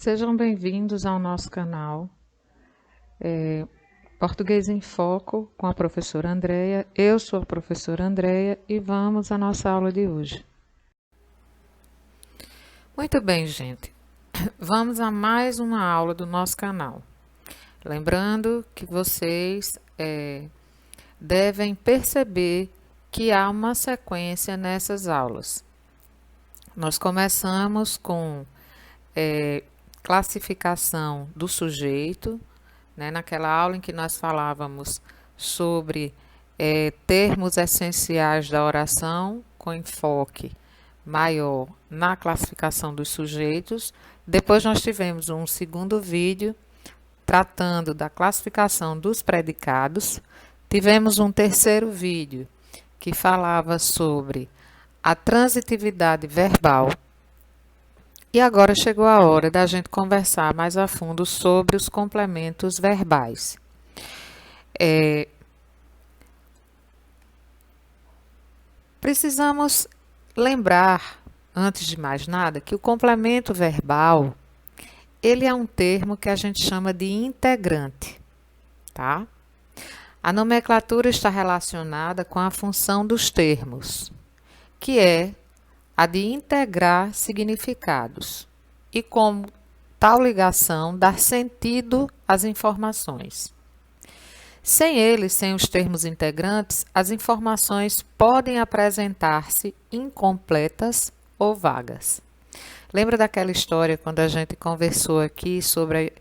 Sejam bem-vindos ao nosso canal Português em Foco com a professora Andreia. Eu sou a professora Andreia e vamos à nossa aula de hoje. Muito bem, gente. Vamos a mais uma aula do nosso canal. Lembrando que vocês devem perceber que há uma sequência nessas aulas. Nós começamos com classificação do sujeito, né? Naquela aula em que nós falávamos sobre termos essenciais da oração, com enfoque maior na classificação dos sujeitos. Depois nós tivemos um segundo vídeo tratando da classificação dos predicados. Tivemos um terceiro vídeo que falava sobre a transitividade verbal. E agora chegou a hora da gente conversar mais a fundo sobre os complementos verbais. Precisamos lembrar, antes de mais nada, que o complemento verbal, ele é um termo que a gente chama de integrante, tá? A nomenclatura está relacionada com a função dos termos, que é a de integrar significados e, como tal ligação, dar sentido às informações. Sem eles, sem os termos integrantes, as informações podem apresentar-se incompletas ou vagas. Lembra daquela história quando a gente conversou aqui sobre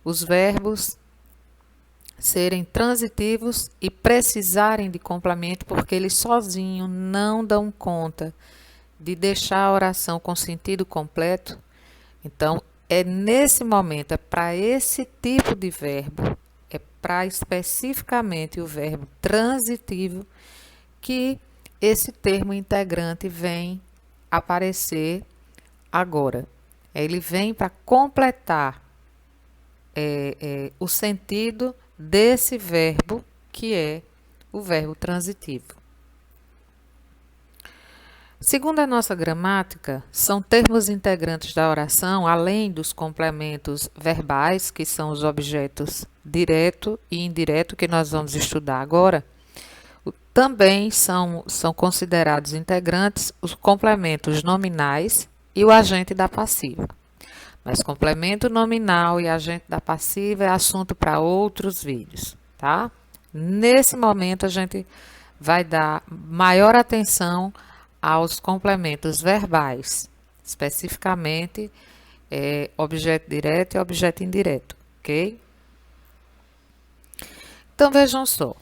os verbos serem transitivos e precisarem de complemento, porque eles sozinhos não dão conta de deixar a oração com sentido completo? Então, é nesse momento, é para esse tipo de verbo, é para especificamente o verbo transitivo, que esse termo integrante vem aparecer agora. Ele vem para completar o sentido desse verbo, que é o verbo transitivo. Segundo a nossa gramática, são termos integrantes da oração, além dos complementos verbais, que são os objetos direto e indireto, que nós vamos estudar agora, também são considerados integrantes os complementos nominais e o agente da passiva. Mas complemento nominal e agente da passiva é assunto para outros vídeos, tá? Nesse momento, a gente vai dar maior atenção aos complementos verbais, especificamente objeto direto e objeto indireto, ok? Então, vejam só.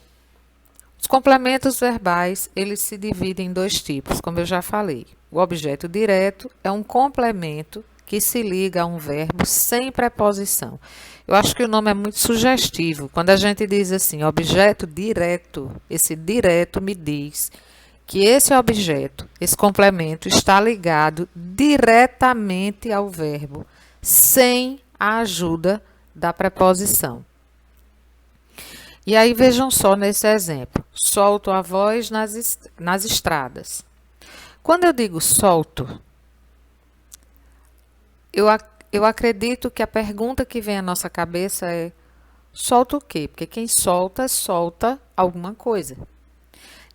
Os complementos verbais, eles se dividem em dois tipos, como eu já falei. O objeto direto é um complemento que se liga a um verbo sem preposição. Eu acho que o nome é muito sugestivo. Quando a gente diz assim, objeto direto, esse direto me diz que esse objeto, esse complemento, está ligado diretamente ao verbo, sem a ajuda da preposição. E aí vejam só nesse exemplo. Solto a voz nas estradas. Quando eu digo solto, eu acredito que a pergunta que vem à nossa cabeça é: solta o quê? Porque quem solta, solta alguma coisa.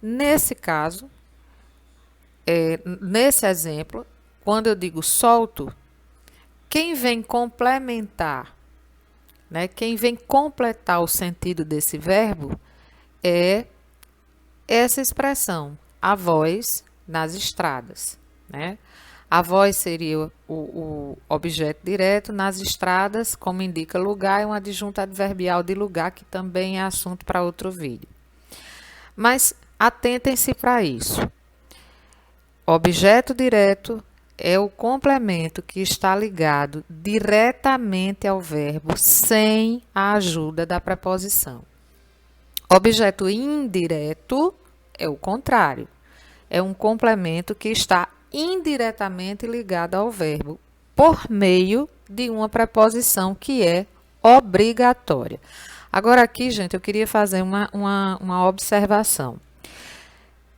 Nesse caso, nesse exemplo, quando eu digo solto, quem vem complementar, né, quem vem completar o sentido desse verbo é essa expressão, a voz nas estradas, né? A voz seria o objeto direto, nas estradas, como indica lugar, é um adjunto adverbial de lugar, que também é assunto para outro vídeo. Mas atentem-se para isso. Objeto direto é o complemento que está ligado diretamente ao verbo, sem a ajuda da preposição. Objeto indireto é o contrário. É um complemento que está indiretamente ligado ao verbo por meio de uma preposição que é obrigatória. Agora aqui, gente, eu queria fazer uma observação.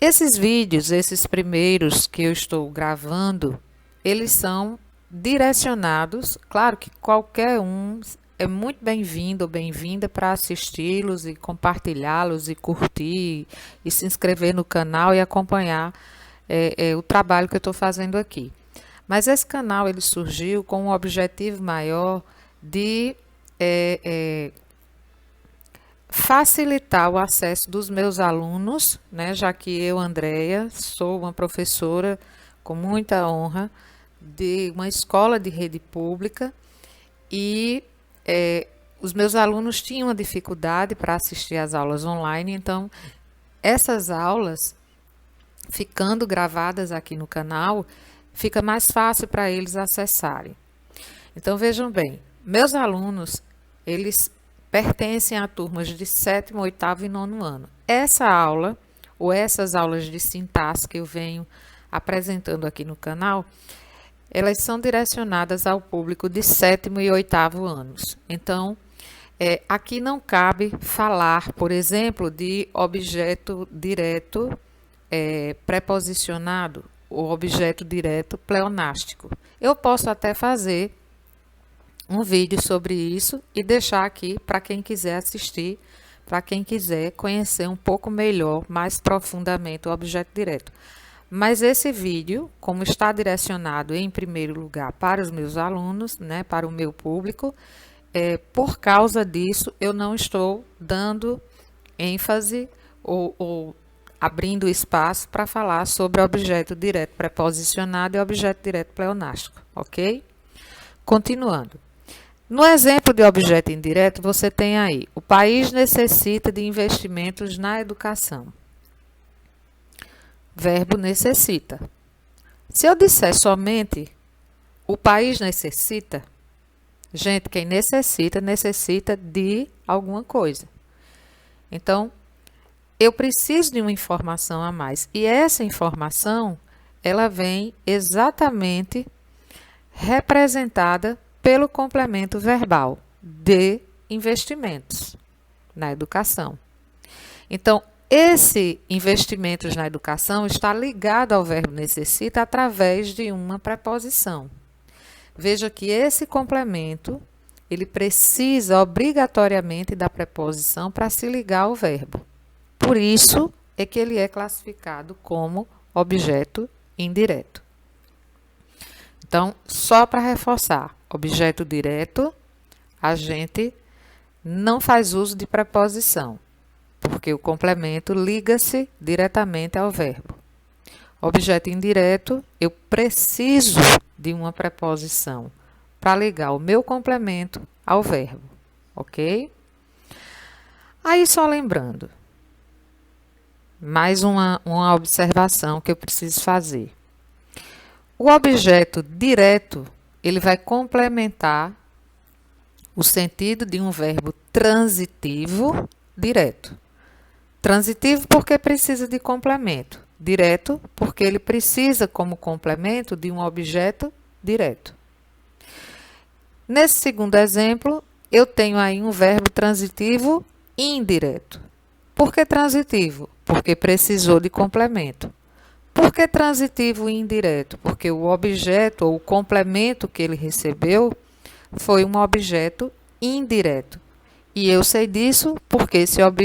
Esses vídeos, esses primeiros que eu estou gravando, eles são direcionados, claro que qualquer um é muito bem-vindo ou bem-vinda para assisti-los e compartilhá-los e curtir e se inscrever no canal e acompanhar o trabalho que eu estou fazendo aqui. Mas esse canal ele surgiu com um objetivo maior de facilitar o acesso dos meus alunos, né, já que eu, Andréia, sou uma professora com muita honra de uma escola de rede pública e os meus alunos tinham uma dificuldade para assistir às aulas online, então essas aulas, ficando gravadas aqui no canal, fica mais fácil para eles acessarem. Então vejam bem, meus alunos, eles pertencem a turmas de 7º, 8º e 9º ano. Essa aula, ou essas aulas de sintaxe que eu venho apresentando aqui no canal, elas são direcionadas ao público de 7º e 8º anos. Então, aqui não cabe falar, por exemplo, de objeto direto preposicionado ou objeto direto pleonástico. Eu posso até fazer um vídeo sobre isso e deixar aqui para quem quiser assistir, para quem quiser conhecer um pouco melhor, mais profundamente o objeto direto. Mas esse vídeo, como está direcionado em primeiro lugar para os meus alunos, né, para o meu público, por causa disso eu não estou dando ênfase ou abrindo espaço para falar sobre objeto direto preposicionado e objeto direto pleonástico, ok? Continuando. No exemplo de objeto indireto, você tem aí, o país necessita de investimentos na educação. Verbo necessita. Se eu disser somente o país necessita, gente, quem necessita, necessita de alguma coisa. Então, eu preciso de uma informação a mais. E essa informação, ela vem exatamente representada pelo complemento verbal de investimentos na educação. Então, esse investimentos na educação está ligado ao verbo necessita através de uma preposição. Veja que esse complemento, ele precisa obrigatoriamente da preposição para se ligar ao verbo. Por isso é que ele é classificado como objeto indireto. Então, só para reforçar, objeto direto, a gente não faz uso de preposição, porque o complemento liga-se diretamente ao verbo. Objeto indireto, eu preciso de uma preposição para ligar o meu complemento ao verbo, ok? Aí, só lembrando, mais uma observação que eu preciso fazer. O objeto direto, ele vai complementar o sentido de um verbo transitivo direto. Transitivo porque precisa de complemento. Direto porque ele precisa como complemento de um objeto direto. Nesse segundo exemplo, eu tenho aí um verbo transitivo indireto. Por que transitivo? Porque precisou de complemento. Por que transitivo indireto? Porque o objeto ou o complemento que ele recebeu foi um objeto indireto. E eu sei disso porque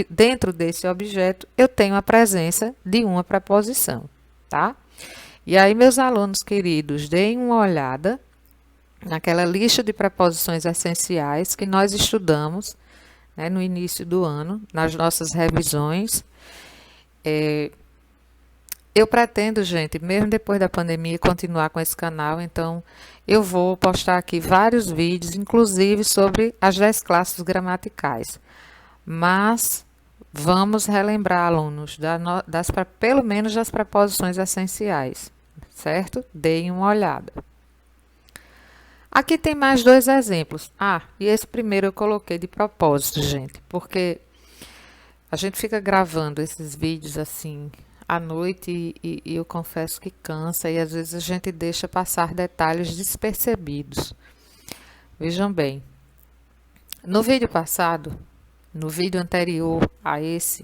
dentro desse objeto eu tenho a presença de uma preposição, tá? E aí, meus alunos queridos, deem uma olhada naquela lista de preposições essenciais que nós estudamos, né, no início do ano, nas nossas revisões. Eu pretendo, gente, mesmo depois da pandemia, continuar com esse canal, então eu vou postar aqui vários vídeos, inclusive sobre as 10 classes gramaticais. Mas vamos relembrar, alunos, pelo menos das preposições essenciais, certo? Deem uma olhada. Aqui tem mais 2 exemplos. E esse primeiro eu coloquei de propósito, gente, porque a gente fica gravando esses vídeos assim à noite e eu confesso que cansa e às vezes a gente deixa passar detalhes despercebidos. Vejam bem, no vídeo passado, no vídeo anterior a esse,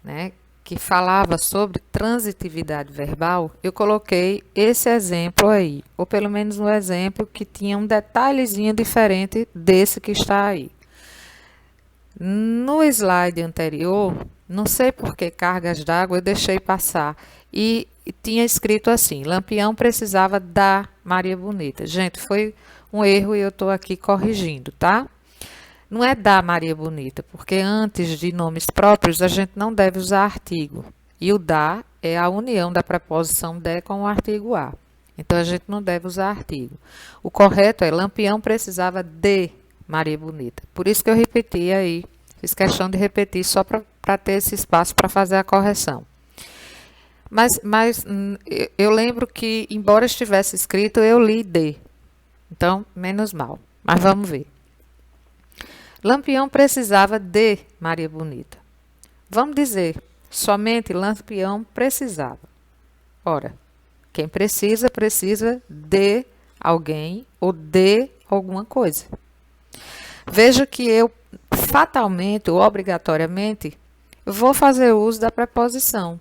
né, que falava sobre transitividade verbal, eu coloquei esse exemplo aí, ou pelo menos um exemplo que tinha um detalhezinho diferente desse que está aí. No slide anterior, não sei por que cargas d'água eu deixei passar e tinha escrito assim: Lampião precisava da Maria Bonita. Gente, foi um erro e eu estou aqui corrigindo, tá? Não é da Maria Bonita, porque antes de nomes próprios a gente não deve usar artigo. E o da é a união da preposição de com o artigo a. Então a gente não deve usar artigo. O correto é Lampião precisava de Maria Bonita. Por isso que eu repeti aí, fiz questão de repetir só para ter esse espaço para fazer a correção. Mas eu lembro que, embora estivesse escrito, eu li de. Então, menos mal. Mas vamos ver. Lampião precisava de Maria Bonita. Vamos dizer, somente Lampião precisava. Ora, quem precisa, precisa de alguém ou de alguma coisa. Veja que eu, fatalmente ou obrigatoriamente, vou fazer uso da preposição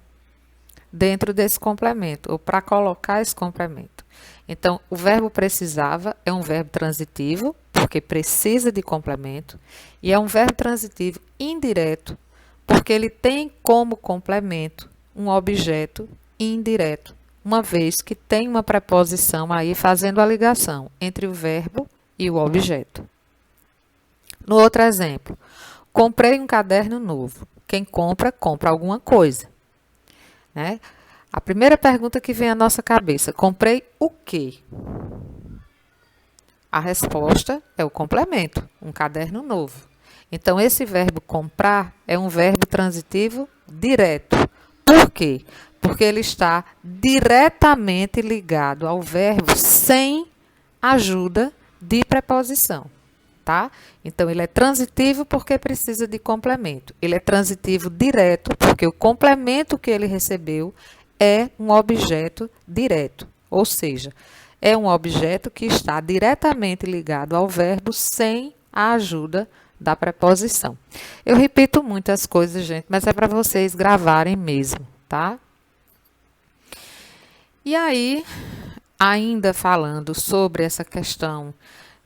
dentro desse complemento, ou para colocar esse complemento. Então, o verbo precisava é um verbo transitivo, porque precisa de complemento, e é um verbo transitivo indireto, porque ele tem como complemento um objeto indireto, uma vez que tem uma preposição aí fazendo a ligação entre o verbo e o objeto. No outro exemplo, comprei um caderno novo. Quem compra, compra alguma coisa, né? A primeira pergunta que vem à nossa cabeça, comprei o quê? A resposta é o complemento, um caderno novo. Então, esse verbo comprar é um verbo transitivo direto. Por quê? Porque ele está diretamente ligado ao verbo sem ajuda de preposição, tá? Então, ele é transitivo porque precisa de complemento. Ele é transitivo direto porque o complemento que ele recebeu é um objeto direto, ou seja, é um objeto que está diretamente ligado ao verbo sem a ajuda da preposição. Eu repito muitas coisas, gente, mas é para vocês gravarem mesmo, tá? E aí, ainda falando sobre essa questão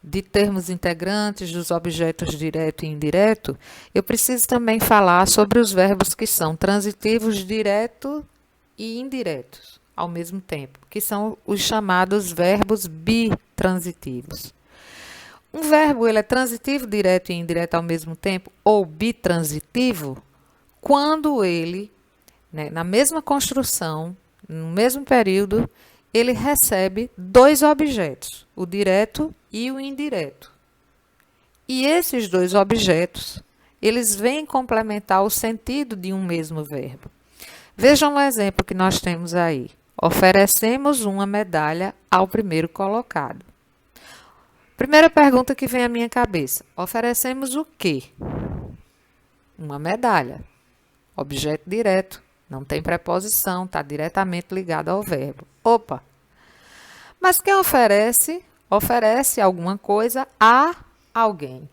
de termos integrantes, dos objetos direto e indireto, eu preciso também falar sobre os verbos que são transitivos direto e indiretos ao mesmo tempo, que são os chamados verbos bitransitivos. Um verbo ele é transitivo, direto e indireto ao mesmo tempo, ou bitransitivo, quando ele, né, na mesma construção, no mesmo período, ele recebe dois objetos, o direto e o indireto. E esses dois objetos, eles vêm complementar o sentido de um mesmo verbo. Vejam o exemplo que nós temos aí. Oferecemos uma medalha ao primeiro colocado. Primeira pergunta que vem à minha cabeça. Oferecemos o quê? Uma medalha. Objeto direto. Não tem preposição, está diretamente ligado ao verbo. Opa! Mas quem oferece, oferece alguma coisa a alguém.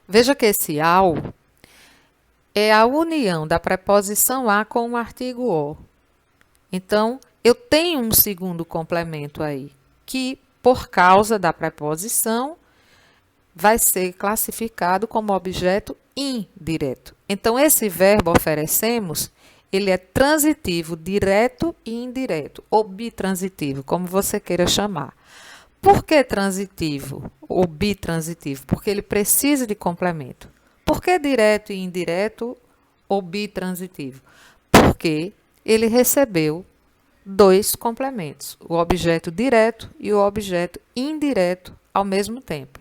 Veja que esse ao é a união da preposição a com o artigo o. Então, eu tenho um segundo complemento aí, que, por causa da preposição, vai ser classificado como objeto indireto. Então, esse verbo oferecemos, ele é transitivo, direto e indireto, ou bitransitivo, como você queira chamar. Por que transitivo ou bitransitivo? Porque ele precisa de complemento. Por que direto e indireto ou bitransitivo? Porque ele recebeu dois complementos, o objeto direto e o objeto indireto ao mesmo tempo.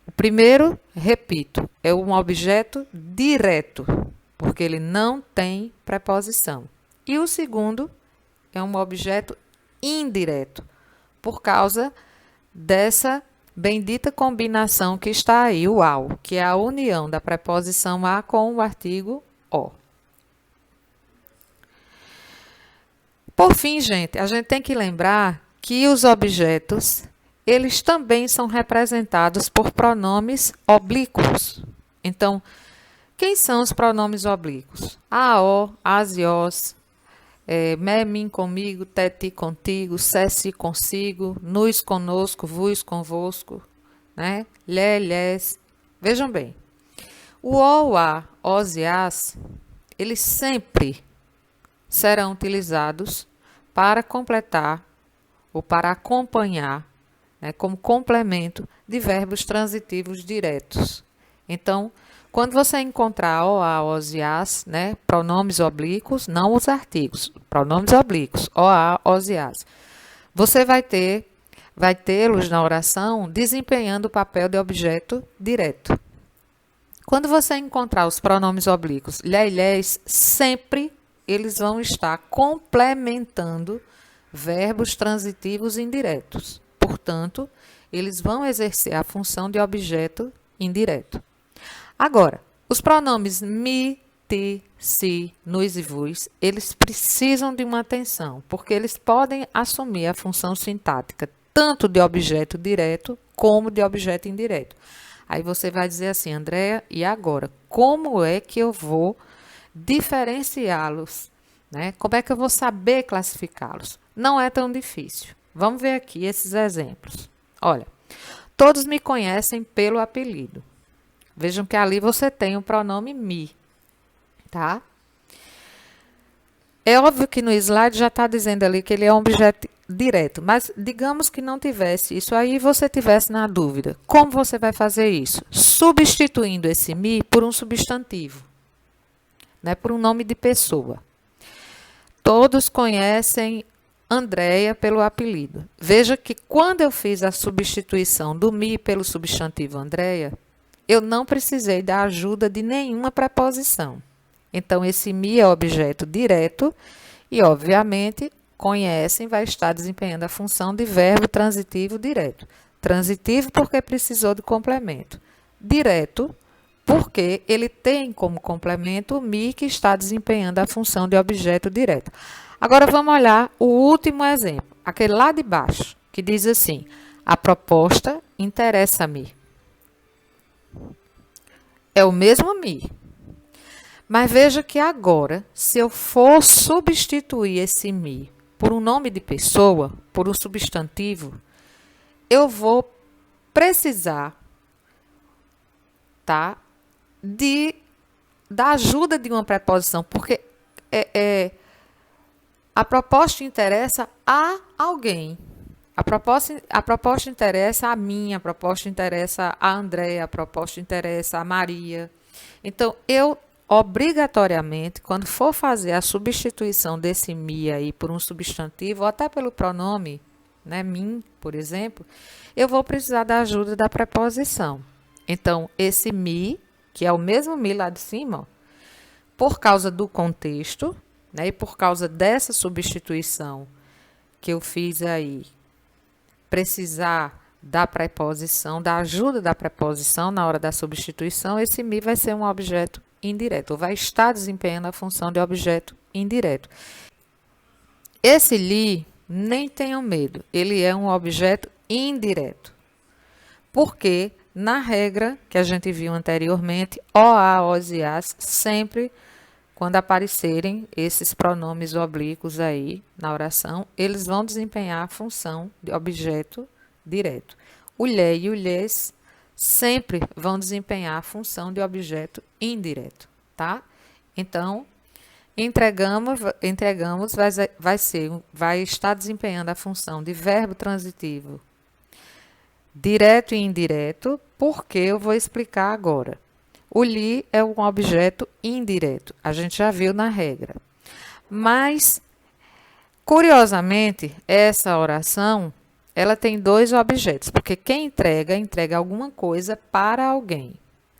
O primeiro, repito, é um objeto direto, porque ele não tem preposição. E o segundo é um objeto indireto, por causa dessa bendita combinação que está aí, o ao, que é a união da preposição a com o artigo o. Por fim, gente, a gente tem que lembrar que os objetos, eles também são representados por pronomes oblíquos. Então, Quem são os pronomes oblíquos? A, o, as e os, me, mim, comigo, te, ti, contigo, se, si, consigo, nus, conosco, vos, convosco, né? Lhe, lhes. Vejam bem, o a, os e as, eles sempre serão utilizados para completar ou para acompanhar, né, como complemento de verbos transitivos diretos. Então, quando você encontrar o, a, os e as, né, pronomes oblíquos, não os artigos, pronomes oblíquos, o, a, os e as, você vai tê-los na oração desempenhando o papel de objeto direto. Quando você encontrar os pronomes oblíquos, lhe e lhes, sempre eles vão estar complementando verbos transitivos indiretos. Portanto, eles vão exercer a função de objeto indireto. Agora, os pronomes me, ti, si, nus e vos, eles precisam de uma atenção, porque eles podem assumir a função sintática tanto de objeto direto como de objeto indireto. Aí você vai dizer assim, Andréa, e agora? Como é que eu vou diferenciá-los? Né? Como é que eu vou saber classificá-los? Não é tão difícil. Vamos ver aqui esses exemplos. Olha, todos me conhecem pelo apelido. Vejam que ali você tem o pronome me, tá? É óbvio que no slide já está dizendo ali que ele é um objeto direto, mas digamos que não tivesse isso aí e você tivesse na dúvida. Como você vai fazer isso? Substituindo esse me por um substantivo, né? Por um nome de pessoa. Todos conhecem Andréia pelo apelido. Veja que quando eu fiz a substituição do me pelo substantivo Andréia, eu não precisei da ajuda de nenhuma preposição. Então, esse me é objeto direto e, obviamente, conhecem vai estar desempenhando a função de verbo transitivo direto. Transitivo porque precisou de complemento. Direto porque ele tem como complemento o me que está desempenhando a função de objeto direto. Agora vamos olhar o último exemplo, aquele lá de baixo, que diz assim, a proposta interessa-me. É o mesmo me. Mas veja que agora, se eu for substituir esse me por um nome de pessoa, por um substantivo, eu vou precisar, tá, da ajuda de uma preposição, porque a proposta interessa a alguém. A proposta interessa a mim, a proposta interessa a Andréia, a proposta interessa a Maria. Então, eu obrigatoriamente, quando for fazer a substituição desse me aí por um substantivo, ou até pelo pronome, né, mim, por exemplo, eu vou precisar da ajuda da preposição. Então, esse me, que é o mesmo me lá de cima, ó, por causa do contexto, né, e por causa dessa substituição que eu fiz aí, precisar da preposição, da ajuda da preposição na hora da substituição, esse me vai ser um objeto indireto, ou vai estar desempenhando a função de objeto indireto. Esse li, nem tenham medo, ele é um objeto indireto. Porque, na regra que a gente viu anteriormente, o, a, os e as, sempre, quando aparecerem esses pronomes oblíquos aí na oração, eles vão desempenhar a função de objeto direto. O lhe e o lhes sempre vão desempenhar a função de objeto indireto, tá? Então, entregamos vai estar desempenhando a função de verbo transitivo direto e indireto, porque eu vou explicar agora. O li é um objeto indireto, a gente já viu na regra. Mas, curiosamente, essa oração ela tem dois objetos, porque quem entrega alguma coisa para alguém.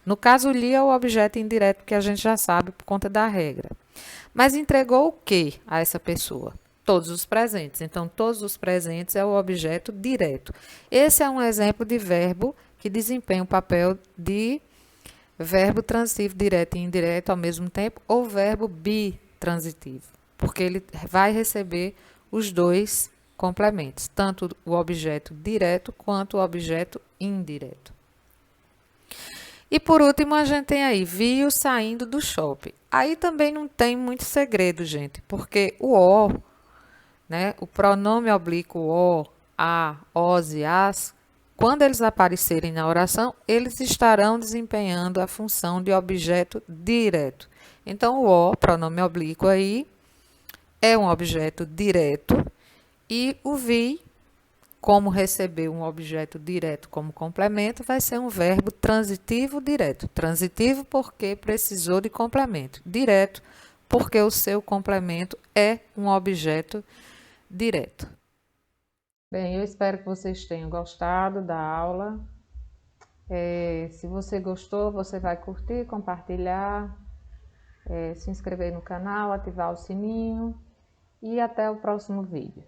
No caso, o li é o objeto indireto que a gente já sabe por conta da regra. Mas entregou o que a essa pessoa? Todos os presentes. Então, todos os presentes é o objeto direto. Esse é um exemplo de verbo que desempenha o papel de verbo transitivo direto e indireto ao mesmo tempo, ou verbo bitransitivo, porque ele vai receber os dois complementos, tanto o objeto direto quanto o objeto indireto. E por último, a gente tem aí, viu saindo do shopping. Aí também não tem muito segredo, gente, porque o O, né, o pronome oblíquo o, a, os e as, quando eles aparecerem na oração, eles estarão desempenhando a função de objeto direto. Então, o pronome oblíquo aí, é um objeto direto e o vi, como receber um objeto direto como complemento, vai ser um verbo transitivo direto. Transitivo porque precisou de complemento. Direto porque o seu complemento é um objeto direto. Bem, eu espero que vocês tenham gostado da aula. Se você gostou, você vai curtir, compartilhar, se inscrever no canal, ativar o sininho e até o próximo vídeo.